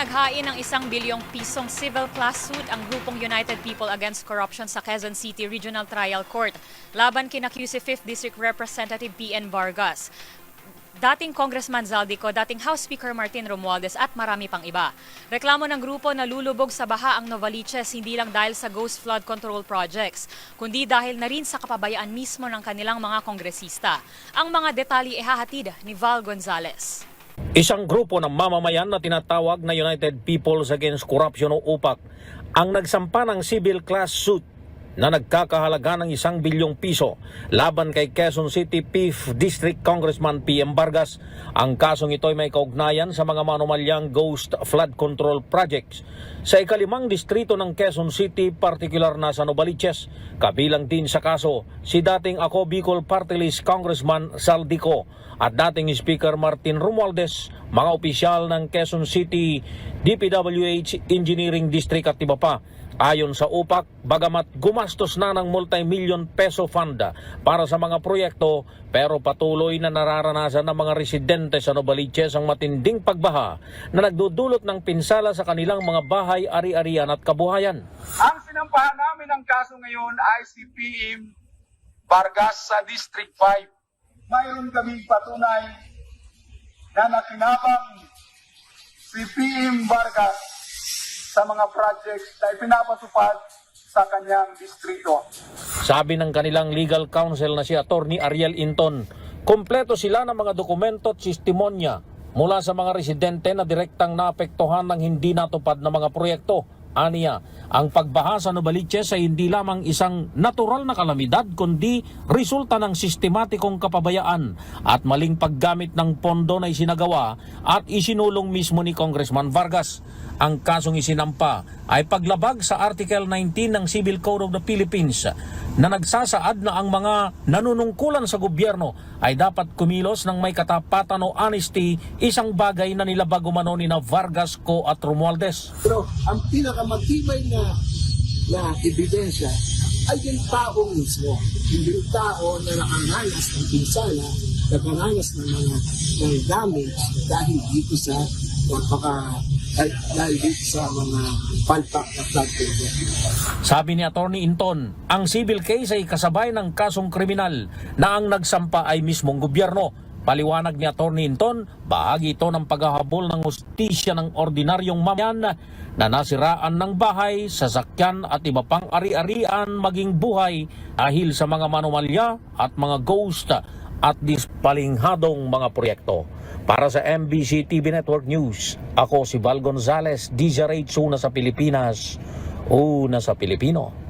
naghain ng 1 bilyong pisong civil class suit ang grupong United People Against Corruption sa Quezon City Regional Trial Court laban kina QC 5th District Representative PN Vargas, dating Congressman Zaldico, dating House Speaker Martin Romualdez at marami pang iba. Reklamo ng grupo na lulubog sa baha ang Novaliches hindi lang dahil sa ghost flood control projects, kundi dahil na rin sa kapabayaan mismo ng kanilang mga kongresista. Ang mga detalye ihahatid ni Val Gonzalez. Isang grupo ng mamamayan na tinatawag na United Peoples Against Corruption o UPAC ang nagsampa ng civil class suit na nagkakahalaga ng 1 bilyong piso laban kay Quezon City 5th District Congressman PM Vargas. Ang kasong ito ay may kaugnayan sa mga manumalyang ghost flood control projects sa ika-5 distrito ng Quezon City, partikular na sa Novaliches. Kabilang din sa kaso si dating Ako Bicol Party List Congressman Zaldico at dating Speaker Martin Romualdez, mga opisyal ng Quezon City DPWH Engineering District at iba pa. Ayon sa UPAC, bagamat gumastos na ng multi-million peso fund para sa mga proyekto, pero patuloy na nararanasan ng mga residente sa Novaliches ang matinding pagbaha na nagdudulot ng pinsala sa kanilang mga bahay, ari-arian at kabuhayan. Ang sinampahan namin ng kaso ngayon ay si PM Vargas sa District 5. Mayroon kaming patunay na nakinabang si PM Vargas sa mga projects na ipinapatupad sa kanyang distrito. Sabi ng kanilang legal counsel na si Attorney Ariel Inton, kompleto sila ng mga dokumento at sistimonya mula sa mga residente na direktang naapektuhan ng hindi natupad na mga proyekto. Aniya, ang pagbaha sa Novaliches ay hindi lamang isang natural na kalamidad kundi resulta ng sistematikong kapabayaan at maling paggamit ng pondo na isinagawa at isinulong mismo ni Congressman Vargas. Ang kasong isinampa ay paglabag sa Article 19 ng Civil Code of the Philippines na nagsasaad na ang mga nanunungkulan sa gobyerno ay dapat kumilos ng may katapatan o honesty, isang bagay na nilabag umano ni Vargas, Co at Romualdez. Pero ang pinakamatibay na ebidensya ay yung tao mismo. Hindi yung tao na nakaranas ng pinsala, nakaranas ng damage dahil dito sa dahil dito sa mga palpak na flood project. Sabi ni Attorney Inton, ang civil case ay kasabay ng kasong kriminal na ang nagsampa ay mismong gobyerno. Paliwanag ni Attorney Inton, bahagi ito ng paghahabol ng hustisya ng ordinaryong mamayan na nasiraan ng bahay, sasakyan at iba pang ari-arian maging buhay dahil sa mga manomalya at mga ghost at dispalinghadong mga proyekto. Para sa MBC TV Network News, ako si Val Gonzalez, DZRH, una sa Pilipinas, una sa Pilipino.